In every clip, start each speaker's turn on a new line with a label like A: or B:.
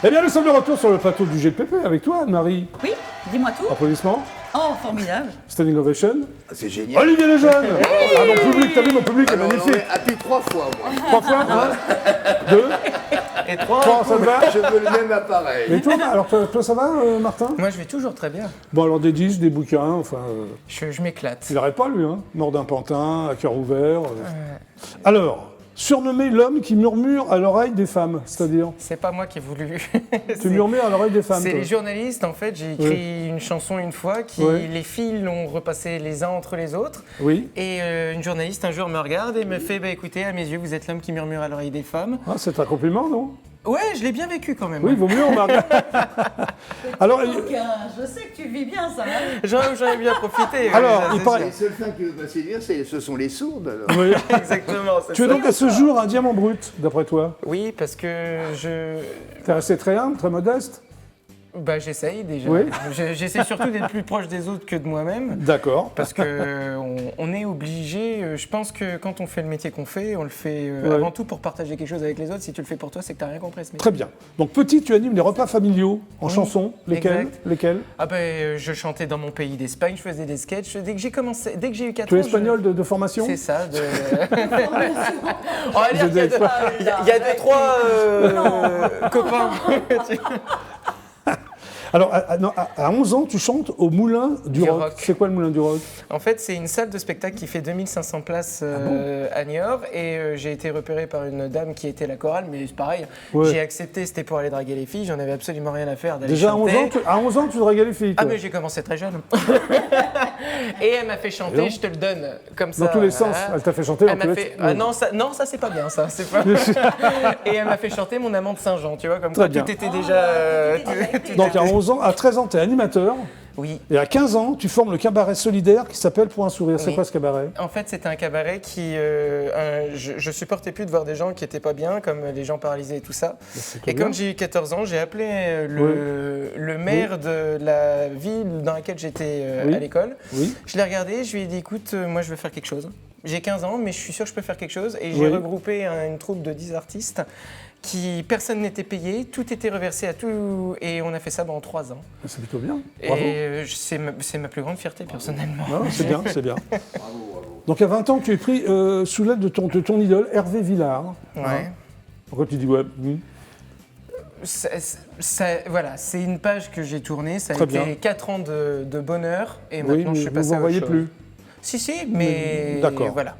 A: Eh bien, nous sommes de retour sur le plateau du GPP avec toi, Anne-Marie.
B: Oui, dis-moi tout.
A: Applaudissements.
B: Oh, formidable.
A: Standing ovation.
C: C'est génial.
A: Olivier Lejeune. Ah, mon public, t'as vu, mon public est
C: Alors,
A: magnifique.
C: ouais, appuyé 3 fois, moi.
A: 3 fois, 1, 2,
D: Et 3.
A: 3, ça te va?
C: Je veux le même appareil.
A: Et toi, alors toi ça va, Martin?
D: Moi, je vais toujours très bien.
A: Bon, alors des disques, des bouquins, enfin...
D: Je m'éclate.
A: il n'arrête pas, lui, hein. Mort d'un pantin, à cœur ouvert. Alors, surnommé l'homme qui murmure à l'oreille des femmes, c'est-à-dire?
D: C'est pas moi qui ai voulu.
A: Tu murmures à l'oreille des femmes,
D: C'est
A: toi.
D: les journalistes, en fait. J'ai écrit une chanson une fois qui,
A: Ouais.
D: les fils l'ont repassé les uns entre les autres.
A: Oui.
D: Et une journaliste un jour me regarde et me fait bah, écoutez, à mes yeux, vous êtes l'homme qui murmure à l'oreille des femmes.
A: Ah, c'est un compliment, non?
D: Ouais, je l'ai bien vécu quand même.
A: Oui, il vaut mieux, on marque. Alors,
B: Donc, je sais que tu vis bien ça. Hein.
D: J'en ai bien profité.
A: Alors,
D: ça,
A: il
D: c'est
A: paraît-
D: sûr.
C: Les seules femmes qui veulent pas séduire, ce sont les sourdes, alors.
A: oui.
D: Exactement. c'est
A: Tu es
D: ça.
A: donc à ce jour un diamant brut, d'après toi?
D: Oui, parce que
A: T'es resté très humble, très modeste?
D: bah, j'essaye déjà.
A: Oui.
D: J'essaie surtout d'être plus proche des autres que de moi-même.
A: D'accord.
D: Parce que on est obligé, je pense que quand on fait le métier qu'on fait, on le fait
A: Ouais.
D: avant tout pour partager quelque chose avec les autres. Si tu le fais pour toi, c'est que tu n'as rien compris à ce métier.
A: Très bien. Donc, petit, tu animes les repas familiaux en
D: Oui,
A: chansons. Lesquels?
D: exact.
A: Lesquels?
D: Ah ben, je chantais dans mon pays d'Espagne, je faisais des sketchs. Dès que j'ai commencé, dès que j'ai eu 4
A: Tu es
D: ans,
A: espagnol de formation?
D: C'est ça. On va dire qu'il y a
A: Vous êtes
D: il y a deux, trois copains.
A: Alors, à 11 ans, tu chantes au Moulin du Roc.
D: Roc.
A: C'est quoi le Moulin du Roc?
D: En fait, c'est une salle de spectacle qui fait 2500 places à Niort. Et j'ai été repéré par une dame qui était la chorale, mais c'est pareil.
A: Ouais.
D: J'ai accepté, c'était pour aller draguer les filles. J'en avais absolument rien à faire d'aller
A: Déjà
D: chanter.
A: à 11 ans, tu draguais les filles,
D: Ah,
A: toi.
D: mais j'ai commencé très jeune. Et elle m'a fait
A: Et
D: chanter,
A: donc
D: je te le donne, comme ça.
A: Dans tous les sens.
D: voilà.
A: Elle t'a fait chanter dans
D: Elle
A: tous
D: m'a
A: les
D: fait...
A: sens.
D: non, ça c'est pas bien, ça. C'est pas... Et elle m'a fait chanter mon amant de Saint-Jean, tu vois, comme
A: Très
D: quoi
A: bien.
D: tout était déjà...
A: Donc, à 11 ans, à 13 ans, tu es animateur.
D: Oui.
A: Et à 15 ans, tu formes le cabaret solidaire qui s'appelle Pour un sourire. C'est
D: Oui.
A: quoi ce cabaret?
D: En fait, c'était un cabaret qui... je supportais plus de voir des gens qui étaient pas bien, comme les gens paralysés et tout ça. Et
A: bien.
D: quand j'ai eu 14 ans, j'ai appelé le maire de la ville dans laquelle j'étais
A: Oui.
D: à l'école.
A: Oui.
D: Je l'ai regardé, je lui ai dit, écoute, moi je veux faire quelque chose. J'ai 15 ans, mais je suis sûr que je peux faire quelque chose. Et j'ai
A: Oui.
D: regroupé une troupe de 10 artistes qui, personne n'était payé, tout était reversé à tout, et on a fait ça pendant 3 ans.
A: C'est plutôt bien. Bravo.
D: Et c'est ma plus grande fierté, personnellement.
A: Non, c'est bien, c'est bien. Donc à 20 ans, tu es pris sous l'aile de ton idole, Hervé Villard.
D: Ouais.
A: Pourquoi tu dis ouais?
D: Voilà, c'est une page que j'ai tournée, ça a
A: Très
D: été
A: bien.
D: 4 ans de bonheur, et
A: Oui,
D: maintenant
A: mais
D: je suis
A: vous
D: passé
A: ne
D: à autre
A: voyez
D: chose.
A: plus.
D: Si, mais
A: D'accord.
D: voilà.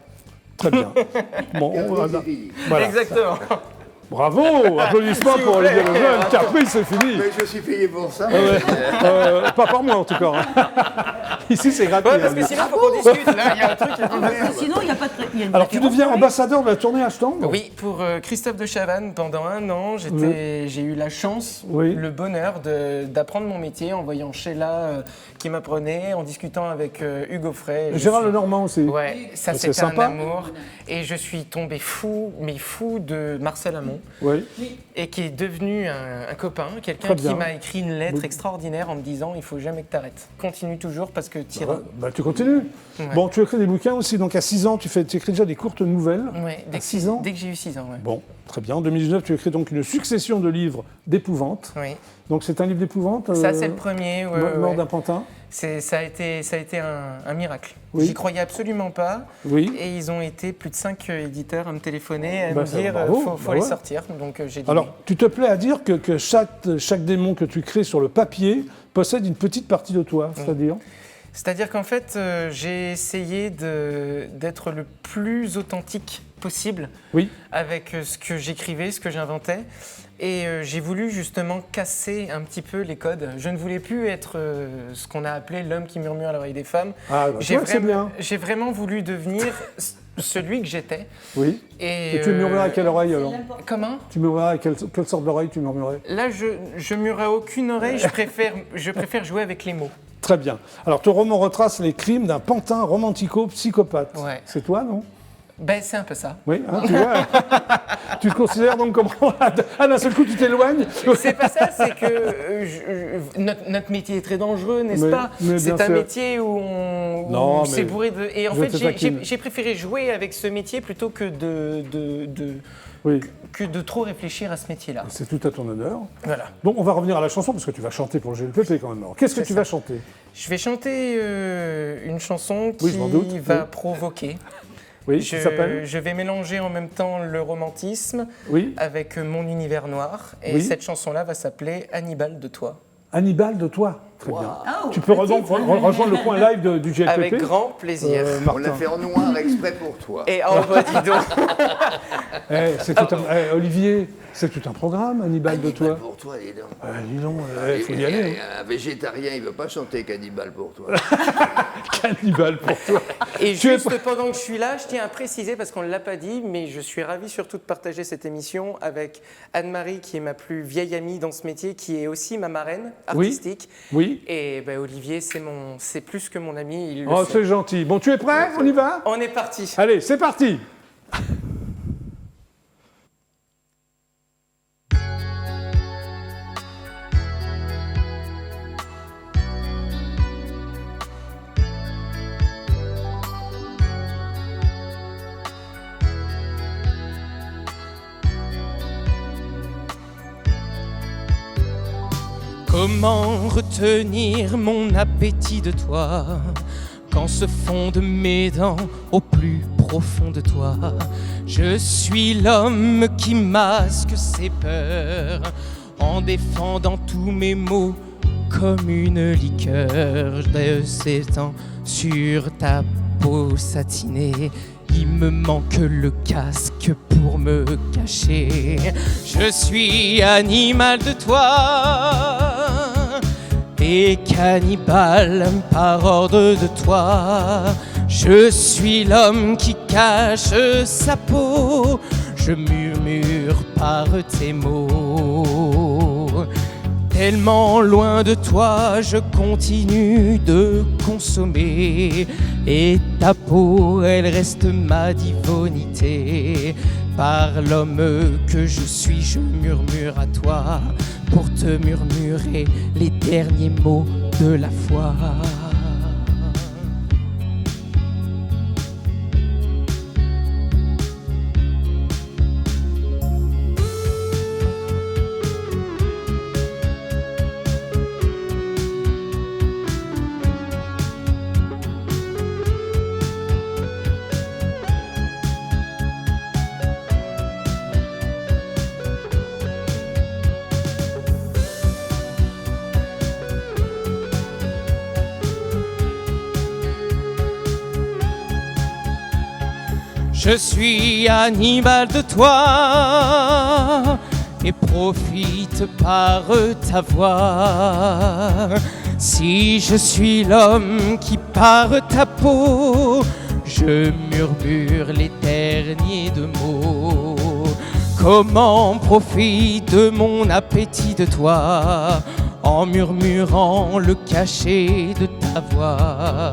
A: Très bien. Bon, voilà.
D: Exactement.
A: Bravo, applaudissements pour
D: plaît.
A: Olivier Lejeune. Caprice, c'est fini.
C: Mais je suis payé pour ça.
A: Pas par moi en tout cas. Ici, c'est gratuit.
D: Ouais, parce que sinon, il faut qu'on discute. Là, il y a un truc.
B: Sinon, il n'y a pas de. il y a une
A: Alors, tu
B: référence,
A: deviens
B: oui.
A: ambassadeur de la tournée Ashton?
D: Oui, pour Christophe de Chavannes, pendant 1 an, j'ai eu la chance,
A: Oui.
D: le bonheur d'apprendre mon métier en voyant Sheila qui m'apprenait, en discutant avec Hugo Frey.
A: Gérard Lenormand aussi.
D: Ouais, ça
A: C'est
D: c'était un
A: sympa.
D: amour. Et je suis tombé fou de Marcel Amont.
A: Oui.
D: Et qui est devenu un copain,
A: Très
D: quelqu'un
A: bien.
D: qui m'a écrit une lettre
A: Oui.
D: extraordinaire en me disant il faut jamais que tu arrêtes. Continue toujours parce que tu iras.
A: Bah, tu continues.
D: Ouais.
A: Bon, tu écris des bouquins aussi. Donc à 6 ans, tu écris déjà des courtes nouvelles.
D: Ouais,
A: À 6 ans.
D: Dès que j'ai eu 6 ans, ouais.
A: Bon, très bien. En 2019, tu écris donc une succession de livres d'épouvante.
D: Oui.
A: Donc c'est un livre d'épouvante.
D: Ça, c'est le premier. Ouais,
A: Mort
D: ouais.
A: d'un pantin.
D: Ça a été un miracle.
A: Oui.
D: J'y croyais absolument pas.
A: Oui.
D: Et ils ont été plus de 5 éditeurs à me téléphoner, à
A: Bah,
D: me
A: ça,
D: dire
A: bravo,
D: faut
A: bah
D: les
A: ouais.
D: sortir. Donc j'ai dit
A: Alors,
D: oui.
A: tu te plais à dire que chaque démon que tu crées sur le papier possède une petite partie de toi, c'est-à-dire?
D: C'est-à-dire qu'en fait, j'ai essayé d'être le plus authentique possible
A: Oui.
D: avec ce que j'écrivais, ce que j'inventais. Et j'ai voulu justement casser un petit peu les codes. Je ne voulais plus être ce qu'on a appelé l'homme qui murmure à l'oreille des femmes.
A: Ah, bah, tu vois que c'est bien.
D: J'ai vraiment voulu devenir celui que j'étais.
A: Oui.
D: Et
A: Et tu murmurais à quelle oreille alors?
D: Comment?
A: Tu murmurais à quelle sorte d'oreille tu murmurais?
D: Là, je murmure à aucune oreille, je préfère jouer avec les mots.
A: Très bien. Alors, ton roman retrace les crimes d'un pantin romantico-psychopathe.
D: Ouais.
A: C'est toi, non?
D: Ben, c'est un peu ça.
A: Oui, hein, tu vois. Tu te considères donc comme... Ah, d'un seul coup, tu t'éloignes.
D: C'est pas ça, c'est que notre métier est très dangereux, n'est-ce pas?
A: mais bien
D: C'est un
A: sûr.
D: métier où
A: Non,
D: c'est
A: mais
D: bourré de... Et en
A: je
D: fait,
A: te taquine.
D: j'ai préféré jouer avec ce métier plutôt que
A: Oui,
D: que de trop réfléchir à ce métier-là.
A: c'est tout à ton honneur.
D: Voilà.
A: Bon, on va revenir à la chanson, parce que tu vas chanter pour le GLPP quand même. Alors, qu'est-ce que
D: C'est
A: tu
D: ça.
A: vas chanter?
D: Je vais chanter une chanson
A: Oui,
D: qui
A: je m'en doute,
D: va
A: oui.
D: provoquer.
A: Oui, qui s'appelle?
D: Je vais mélanger en même temps le romantisme
A: Oui,
D: avec mon univers noir. Et
A: Oui.
D: cette chanson-là va s'appeler Hannibal de toi.
A: Hannibal de toi. Très bien.
B: Oh,
A: Tu peux
B: le
A: donc
B: titre.
A: rejoindre le coin live du GLPP.
D: Avec grand plaisir.
C: On
A: Martin.
C: l'a fait en noir exprès pour toi.
D: Et en dis donc.
A: C'est tout Olivier, c'est tout un programme, Hannibal de toi.
C: Pour toi, dis donc.
A: Dis donc, il faut y aller. hein.
C: Un végétarien, il ne veut pas chanter Cannibal pour toi.
A: Hannibal pour toi.
D: Et
A: Tu es
D: juste pendant que je suis là, je tiens à préciser, parce qu'on ne l'a pas dit, mais je suis ravi surtout de partager cette émission avec Anne-Marie, qui est ma plus vieille amie dans ce métier, qui est aussi ma marraine artistique.
A: Oui.
D: Et ben, Olivier, c'est plus que mon ami, il le
A: Oh,
D: sait.
A: c'est gentil. Bon, tu es prêt? On y va?
D: On est parti.
A: Allez, c'est parti.
D: Comment retenir mon appétit de toi quand se fondent mes dents au plus profond de toi? Je suis l'homme qui masque ses peurs en défendant tous mes mots comme une liqueur de s'étend sur ta peau satinée. Il me manque le casque pour me cacher. Je suis animal de toi et cannibale par ordre de toi. Je suis l'homme qui cache sa peau. Je murmure par tes mots. Tellement loin de toi, je continue de consommer. Et ta peau, elle reste ma divinité. Par l'homme que je suis, je murmure à toi pour te murmurer les derniers mots de la foi. Je suis animal de toi et profite par ta voix. Si je suis l'homme qui par ta peau, je murmure les derniers de mots. Comment profite de mon appétit de toi en murmurant le cachet de ta voix.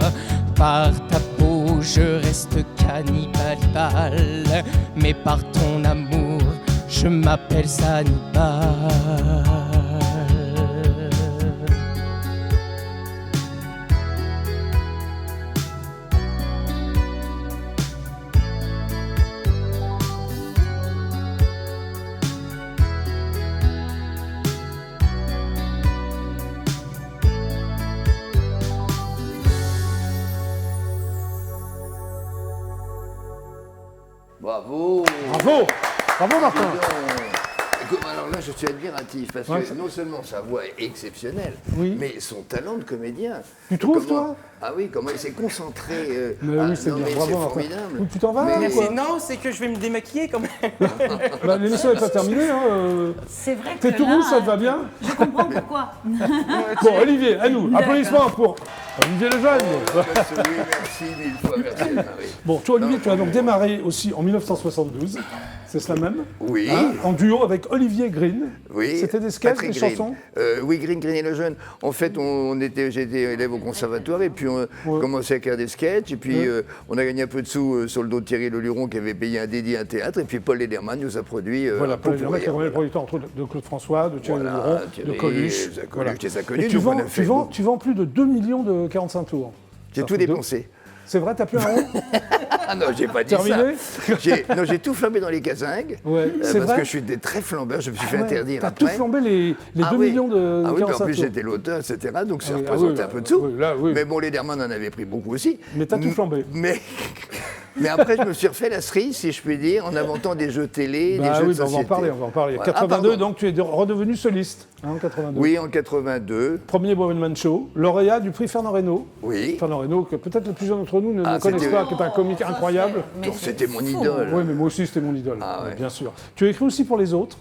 D: Par ta peau, je reste cannibale, mais par ton amour, je m'appelle Hannibal.
C: Bravo.
A: Bravo. Bravo, Martin.
C: Écoute, alors là, je suis admiratif parce
A: Ouais,
C: que non seulement sa voix est exceptionnelle,
A: Oui.
C: mais son talent de comédien.
A: Tu trouves,
C: Comment-
A: toi?
C: Ah oui, comment il s'est concentré.
A: Mais oui, c'est
C: non,
A: bien.
C: mais
A: Bravo,
C: c'est
A: Martin.
C: formidable.
A: Oui, tu t'en vas,
C: Mais-
A: ou
D: Merci.
A: quoi?
D: Non, c'est que je vais me démaquiller quand même.
A: Bah, l'émission n'est pas terminée. Hein,
B: C'est vrai que
A: T'es tout
B: là,
A: rouge, ça te va bien?
B: Je comprends pourquoi.
A: Bon, Olivier, à nous.
B: D'accord.
A: Applaudissements pour Olivier Lejeune.
C: Oui, merci mille fois, merci Marie.
A: Bon, toi, Olivier, tu as donc démarré aussi en 1972. c'est cela même.
C: Oui.
A: En duo avec Olivier Green.
C: Oui.
A: C'était des sketchs,
C: Patrick
A: des
C: Green.
A: chansons.
C: Oui, Green et le jeune. En fait, j'étais élève au conservatoire et puis on commençait à faire des sketchs. Et puis on a gagné un peu de sous sur le dos de Thierry Leluron qui avait payé un dédié à un théâtre. Et puis Paul Lederman nous a produit.
A: Voilà, Paul Lederman qui est le producteur entre autres de Claude François, de Thierry Leluron, de Coluche.
C: Et
A: tu vends plus de 2 millions de 45 tours.
C: J'ai tout dépensé.
A: C'est vrai, t'as plus un rond?
C: Ah non, j'ai pas dit
A: Terminé
C: ça. J'ai tout flambé dans les casingues.
A: Ouais, c'est
C: parce
A: vrai
C: que je suis très flambeur, je me suis fait interdire
A: T'as
C: après.
A: tout flambé les 2 millions de 45
C: Ah oui,
A: tours.
C: en plus j'étais l'auteur, etc. Donc ça représentait un peu de sous. Mais bon, Lederman en avait pris beaucoup aussi.
A: Mais t'as tout flambé.
C: Mais après, je me suis refait la cerise, si je puis dire, en inventant des jeux télé, des jeux de société.
A: On va en parler. En 82, donc tu es redevenu soliste, en 82.
C: Oui, en 82.
A: Premier One-Man Show, lauréat du prix Fernand Reynaud.
C: Oui.
A: Fernand Reynaud, que peut-être les plus jeunes d'entre nous ne connaissent pas, qui est un comique incroyable.
C: C'était mon idole.
A: Oui, mais moi aussi, c'était mon idole,
C: ouais.
A: bien sûr. Tu as écrit aussi pour les autres.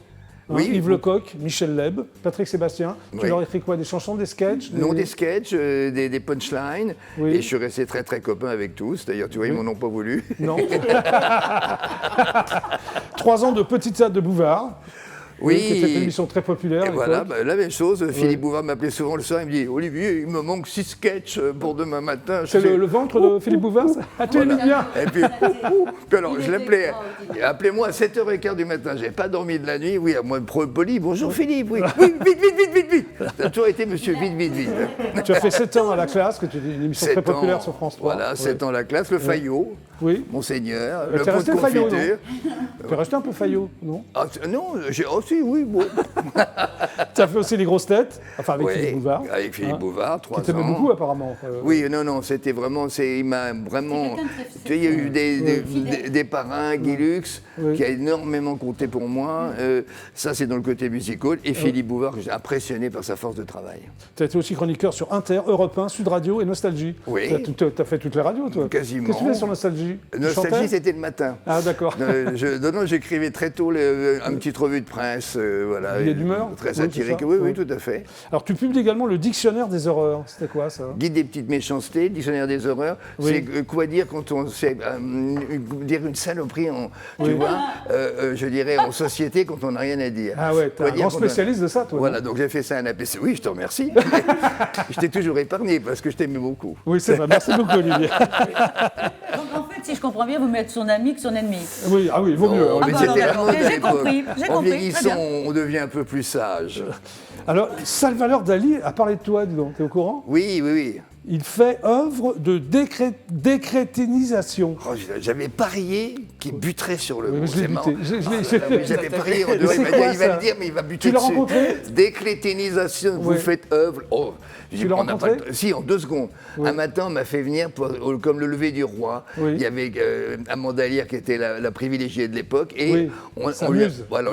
C: Oui,
A: Yves Lecoq, Michel Leb, Patrick Sébastien. Tu leur as écrit quoi? Des chansons, des sketchs?
C: Non, des sketchs, des punchlines.
A: Oui.
C: Et je suis resté très très copain avec tous. D'ailleurs, tu vois, ils m'en ont pas voulu.
A: Non. 3 ans de Petite Théâtre de Bouvard.
C: Oui.
A: Qui était une émission très populaire.
C: Et voilà, la même chose. Philippe Bouvard m'appelait souvent le soir. Il me dit Olivier, il me manque 6 sketchs pour demain matin.
A: C'est le ventre de Philippe Bouvard? Ah, tu aimais bien.
C: Et puis alors, je l'appelais. Appelez-moi à 7h15 du matin. J'ai pas dormi de la nuit. Oui, à moi, poli. Bonjour Philippe. Oui, vite. Ça a toujours été monsieur vite.
A: Tu as fait 7 ans à la classe, que tu une émission très populaire sur France 3.
C: Voilà, 7 ans à la classe. Le Fayot.
A: Oui.
C: Monseigneur.
A: Le
C: pot de
A: Fayot,
C: confiture.
A: Tu es resté un peu Fayot, non?
C: Non, si, oui, bon.
A: Tu as fait aussi les grosses têtes, enfin avec Philippe Bouvard.
C: Avec Philippe Bouvard, 3 ans.
A: Qui t'aimait beaucoup apparemment.
C: Oui, non, c'était vraiment, il m'a vraiment. Tu sais, il y a eu des parrains, Guy Lux, qui a énormément compté pour moi. Ça, c'est dans le côté musical. Et Philippe Bouvard, que j'ai impressionné par sa force de travail.
A: Tu as été aussi chroniqueur sur Inter, Europe 1, Sud Radio et Nostalgie.
C: Oui.
A: Tu as fait toutes les radios, toi.
C: Quasiment.
A: Qu'est-ce que tu fais sur Nostalgie?
C: Nostalgie, c'était le matin.
A: Ah, d'accord.
C: J'écrivais très tôt une petite revue de presse. Voilà.
A: Billet d'humeur.
C: Très satirique. Oui, tout à fait.
A: Alors, tu publies également le Dictionnaire des horreurs. C'était quoi, ça?
C: Guide des petites méchancetés, Dictionnaire des horreurs.
A: Oui.
C: C'est quoi dire quand on sait dire une saloperie tu vois, je dirais en société quand on n'a rien à dire.
A: Ah ouais, t'es un grand spécialiste de ça, toi.
C: Voilà, donc j'ai fait ça à un APC. Oui, je te remercie. Je t'ai toujours épargné parce que je t'aimais beaucoup.
A: Oui, c'est vrai. Merci beaucoup, Olivier.
B: Donc en fait, si je comprends bien, vous mettez son ami que son ennemi.
A: Oui, il vaut mieux.
C: Mais c'était la mode à
B: J'ai compris,
C: l'époque. En vieillissant, on devient un peu plus sage.
A: Alors, Salvador Dali a parlé de toi, dis donc. T'es au courant?
C: Oui.
A: Il fait œuvre de décrétinisation.
C: Oh, j'avais parié qu'il buterait sur le mot.
A: Je l'ai buté.
C: J'avais parié. Il va le dire, mais il va buter
A: dessus. Tu l'as
C: dessus.
A: rencontré?
C: Décrétinisation, vous faites œuvre. Oh,
A: tu l'as rencontré?
C: Si, en 2 secondes. Un matin, on m'a fait venir comme le lever du roi. Il y avait Amanda Lear qui était la privilégiée de l'époque. Et on lui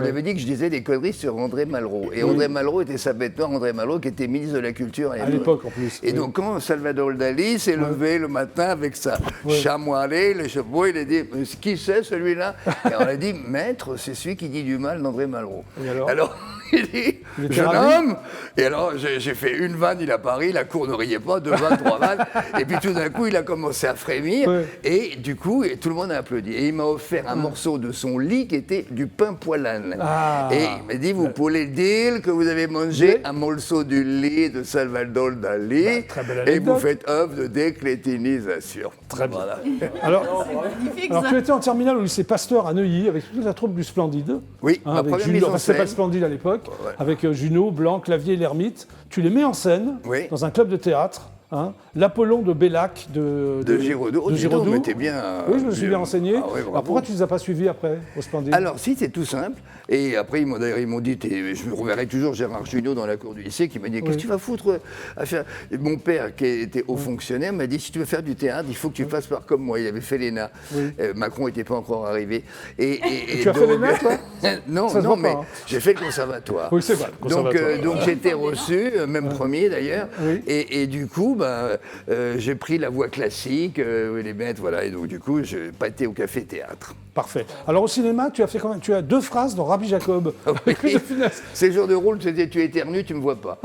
C: avait dit que je disais des conneries sur André Malraux. Et André Malraux était sa bête noire, André Malraux qui était ministre de la Culture à
A: l'époque en plus.
C: Et donc quand Salvador Dali s'est levé le matin avec sa chamoisée, les chevaux, il a dit « Qui c'est celui-là ?» Et on a dit « Maître, c'est celui qui dit du mal d'André Malraux. » Alors il dit « Jeune homme !» Et alors j'ai fait une vanne, il a pari, la cour ne riait pas, 2 vannes, 3 vannes. Et puis tout d'un coup, il a commencé à frémir. Et du coup, tout le monde a applaudi. Et il m'a offert un morceau de son lit qui était du pain poilane. Et il m'a dit, vous pouvez dire que vous avez mangé un morceau du lit de Salvador Dali et vous faites œuvre de décrétinisation.
A: Très bien. Voilà. Alors, tu étais en terminale au lycée Pasteur à Neuilly avec toute la troupe du Splendide.
C: Oui, ma première mise en scène.
A: C'était pas Splendide à l'époque, avec Junot, Blanc, Clavier et l'Ermite. Tu les mets en scène dans un club de théâtre. L'Apollon de Bellac de
C: Giraudot.
A: Giraudot.
C: Mais t'es bien.
A: Oui, je me suis bien renseigné. Alors pourquoi tu ne les as pas suivis après au Splendide?
C: Alors si, c'est tout simple. Et après, ils m'ont dit, je me reverrai toujours Gérard Jugnot dans la cour du lycée, qui m'a dit, qu'est-ce que tu vas foutre à faire? Et mon père, qui était haut fonctionnaire, m'a dit, si tu veux faire du théâtre, il faut que tu fasses par comme moi. Il avait fait l'ENA. Macron n'était pas encore arrivé. Et
A: tu as fait l'ENA, toi?
C: Non, mais j'ai fait le conservatoire.
A: Oui, c'est vrai.
C: Donc j'ai été reçu, même premier d'ailleurs. Et du coup, j'ai pris la voie classique, les maîtres, voilà. Et donc du coup, j'ai pas été au café-théâtre.
A: Parfait. Alors au cinéma, tu as fait quand même, tu as 2 phrases dans Rabbi Jacob. Avec Louis de Funès.
C: Ces jours de rôle, c'était tu éternues, tu me vois pas.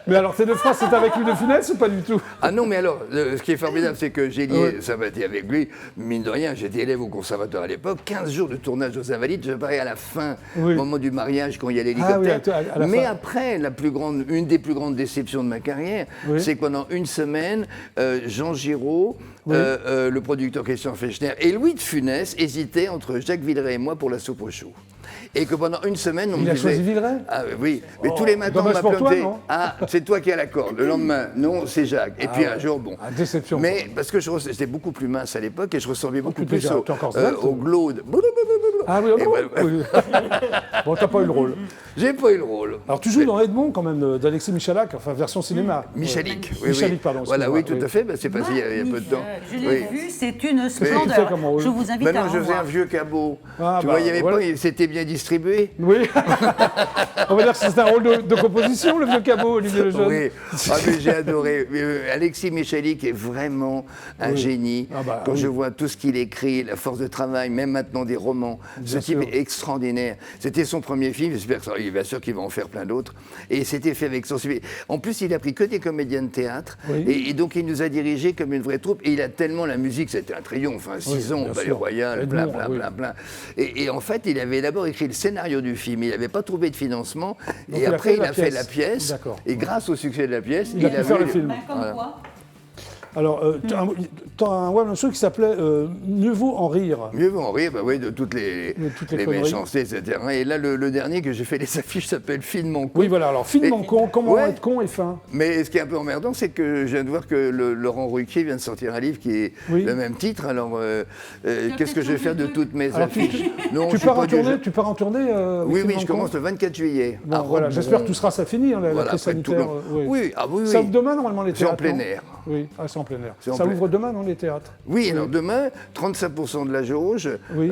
A: Mais alors tes 2 phrases, c'est avec Louis de Funès ou pas du tout?
C: Ah non, mais alors, ce qui est formidable, c'est que j'ai lié Sabatier avec lui. Mine de rien, j'étais élève au conservatoire à l'époque. 15 jours de tournage aux Invalides, je parais à la fin, au moment du mariage, quand il y a l'hélicoptère.
A: à la
C: mais
A: fin.
C: après, une des plus grandes déceptions de ma carrière, c'est que pendant une semaine, Jean Giraud, le producteur Christian Fechner et Louis de Funès hésitaient entre Jacques Villeray et moi pour la soupe aux choux. Et que pendant une semaine, on me disait...
A: Il a choisi Villeray?
C: Ah oui, mais tous les matins, on
A: dommage pour toi,
C: m'appelait.
A: non?
C: Ah, c'est toi qui as la corde. Le lendemain, non, c'est Jacques. Et puis un jour, bon.
A: Déception.
C: Mais parce que j'étais beaucoup plus mince à l'époque et je ressemblais beaucoup plus
A: déjà, t'es encore svelte,
C: au Glaude.
A: Ah oui, oui. Bon, t'as pas eu le rôle.
C: J'ai pas eu le rôle.
A: Alors tu joues dans Edmond quand même, d'Alexis Michalak, enfin version cinéma.
C: Michalik.
A: Michalik, pardon.
C: Voilà, oui, tout
A: oui.
C: à fait. Ben, c'est passé il y a peu de temps.
B: Je l'ai vu, c'est une
A: fait
B: splendeur.
A: comme rôle.
B: Je vous invite
C: Ben
B: à
C: non, je faisais un
B: revoir.
C: vieux cabot.
A: Ah,
C: Tu
A: bah,
C: vois, il y avait
A: voilà.
C: pas, c'était bien distribué.
A: Oui. On va dire que c'est un rôle de composition, le vieux cabot, Olivier Lejeune.
C: Oui, ah, mais j'ai adoré. Alexis Michalik est vraiment un génie.
A: Ah bah,
C: Quand
A: oui.
C: je vois tout ce qu'il écrit, la force de travail, même maintenant des romans, ce type
A: sûr.
C: est extraordinaire. C'était son premier film, j'espère que bien sûr qu'il va en faire plein d'autres. Et c'était fait avec sensibilité. En plus, il a pris que des comédiens de théâtre.
A: Oui.
C: Et donc, il nous a dirigés comme une vraie troupe. Et il a tellement la musique, c'était un triomphe. Hein, 6 ans au
A: bien
C: Palais
A: sûr.
C: Royal,
A: Edmond,
C: plein. Et en fait, il avait d'abord écrit le scénario du film. Il n'avait pas trouvé de financement.
A: Donc,
C: et après, il a fait
A: pièce.
C: la pièce.
A: D'accord.
C: Et grâce au succès de la pièce,
A: Il a pu faire
C: vu
A: le film.
B: Ben, comme
C: Voilà.
B: quoi.
A: Alors, tu as un one-man show qui s'appelait Mieux vaut en rire.
C: Mieux vaut en rire, bah oui, de toutes les
A: conneries.
C: méchancetés, etc. Et là, le dernier que j'ai fait les affiches s'appelle Finement con.
A: Oui, voilà, alors finement con, comment
C: Ouais.
A: être con et fin.
C: Mais ce qui est un peu emmerdant, c'est que je viens de voir que Laurent Ruquier vient de sortir un livre qui est
A: Oui.
C: le même titre. Alors, qu'est-ce que je vais faire de toutes mes
A: Alors,
C: affiches Non,
A: tu
C: je suis
A: pars
C: pas
A: en
C: du
A: tournée,
C: genre-
A: tu pars en tournée
C: Oui,
A: Finement
C: je
A: con
C: commence le 24 juillet.
A: Bon,
C: à
A: voilà,
C: Roquebrune.
A: j'espère que tout sera ça fini, hein, la
C: Voilà,
A: crise
C: après tout
A: sanitaire.
C: le- Oui, ah oui,
A: Ça
C: oui.
A: ouvre demain, normalement, les
C: C'est en
A: théâtres.
C: plein
A: non
C: air.
A: Oui, c'est en plein air.
C: C'est en
A: Ça
C: plein-
A: ouvre demain dans les théâtres.
C: Oui, alors demain, 35% de la jauge.
A: Oui.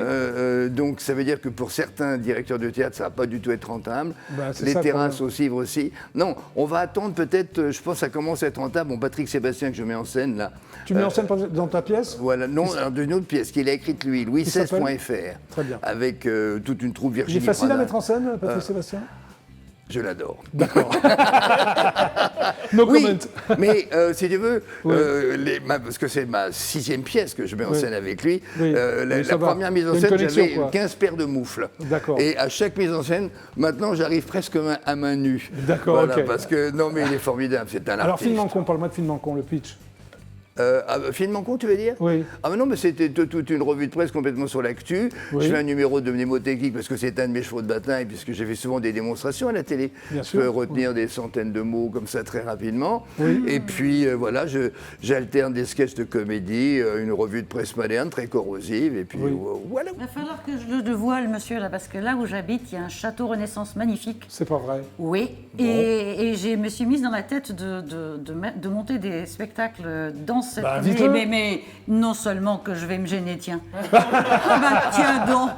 C: Donc ça veut dire que pour certains directeurs de théâtre, ça ne va pas du tout être rentable.
A: Bah, c'est
C: Les
A: ça,
C: terrasses
A: quand même.
C: aussi, aussi. Non, on va attendre peut-être, je pense que ça commence à être rentable. Bon, Patrick Sébastien que je mets en scène là.
A: Tu mets en scène dans ta pièce.
C: Voilà, non, alors d'une autre pièce qu'il a écrite lui,
A: s'appelle
C: louis16.fr.
A: Très bien.
C: Avec toute une troupe
A: Il est
C: Virginie
A: facile à
C: Prada.
A: mettre en scène, Patrick Sébastien.
C: Je l'adore.
A: D'accord. No
C: Oui,
A: comment.
C: mais si tu veux, parce que c'est ma 6e pièce que je mets en scène avec lui,
A: Oui.
C: la
A: Oui, ça va.
C: première mise en
A: Il y a une
C: scène,
A: connexion,
C: j'avais
A: quoi.
C: 15 paires de moufles.
A: D'accord.
C: Et à chaque mise en scène, maintenant, j'arrive presque à main nue.
A: D'accord,
C: Voilà,
A: ok.
C: parce que, non, mais il est formidable, c'est un
A: Alors,
C: artiste.
A: Finement con, parle-moi de Finement con, le pitch.
C: Finement con, tu veux dire?
A: Oui.
C: Ah mais non, mais c'était toute une revue de presse complètement sur l'actu.
A: Oui.
C: Je fais un numéro de mnémotechnique parce que c'est un de mes chevaux de bataille, puisque j'ai fait souvent des démonstrations à la télé.
A: Bien
C: je
A: sûr.
C: peux retenir des centaines de mots comme ça très rapidement.
A: Oui.
C: Et puis voilà, j'alterne des sketchs de comédie, une revue de presse moderne très corrosive, et puis
A: Oui.
C: voilà.
B: Il va falloir que je le dévoile, monsieur, là, parce que là où j'habite, il y a un château Renaissance magnifique.
A: C'est pas vrai.
B: Oui, et je me suis mise dans la tête de monter des spectacles dans cette
A: Bah,
B: rue.
A: invite-le.
B: Mais non seulement que je vais me gêner, tiens. Ah bah tiens donc.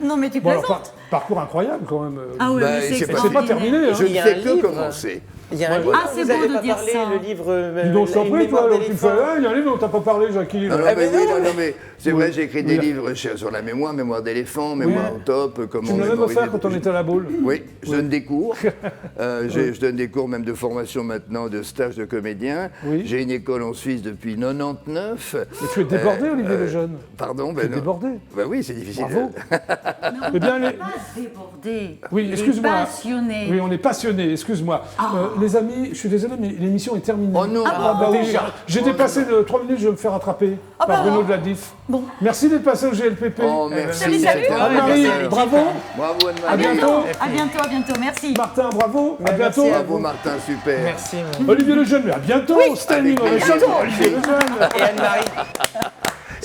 B: Non mais tu
A: Bon, alors,
B: plaisantes.
A: parcours incroyable quand même.
B: Ah oui,
C: Bah,
B: mais
C: c'est
B: c'est
C: pas-
A: C'est pas
B: extraordinaire.
A: terminé, hein.
C: Je ne
E: Il y a
C: fais
E: un
C: que
E: livre.
C: commencer.
E: Il y a un livre,
B: Ah, c'est
E: vous
B: beau
E: avez
B: de
E: pas
B: dire
E: parlé,
B: ça.
E: le livre
A: Dis donc, je t'en
E: Une
A: prie,
E: mémoire
A: toi, tu
E: d'éléphant.
A: fais. Ah, il y a un livre dont t'as pas parlé, Jackie.
C: Non,
A: là.
C: mais,
E: mais
C: oui,
E: non.
C: non, mais c'est
A: Oui.
C: vrai, j'ai écrit des
A: Oui.
C: livres sur la mémoire d'éléphant, mémoire au top, comment
A: Tu me l'as même
C: mémoriser-
A: offert quand on était à la boule.
C: Oui, je donne des cours. Je donne des cours même de formation maintenant, de stage de comédien.
A: Oui.
C: J'ai une école en Suisse depuis 99.
A: Mais tu es débordé, Olivier Lejeune.
C: Pardon,
A: Tu es
C: non.
A: débordé.
C: Ben oui, c'est difficile.
A: Bravo.
B: Non,
A: Eh bien,
B: on n'est
A: les-
B: pas débordé.
A: Oui,
B: Il est
A: excuse-moi.
B: passionné.
A: Oui, on est passionnés, excuse-moi. Les amis, je suis désolé, mais l'émission est terminée.
C: Oh non.
A: bah oui. J'ai dépassé de 3 minutes, je vais me faire attraper par
B: bah
A: Bruno
B: alors.
A: de la Diff.
B: Bon.
A: Merci d'être passé au GLPP.
C: Oh, merci.
B: Salut, salut.
C: C'était un
A: Anne-Marie,
C: plaisir.
A: bravo.
C: Bravo,
A: À
C: Anne-Marie.
A: bientôt.
B: À bientôt, merci.
A: Martin, bravo. À
E: merci
A: bientôt.
E: à
C: Bravo, Martin, super.
E: Merci.
A: Olivier Lejeune, mais à bientôt. Standing
C: avec
A: ovation
C: plaisir.
A: pour Olivier Lejeune.
E: Et Anne-Marie.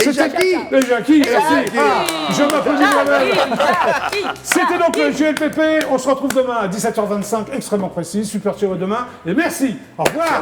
C: Et Jackie.
A: Et Jackie, merci.
C: Jackie.
A: Ah, je m'applaudis moi-même.
B: Jackie.
A: C'était donc le GLPP. On se retrouve demain à 17h25, extrêmement précis. Super Thierry demain. Et merci. Au revoir.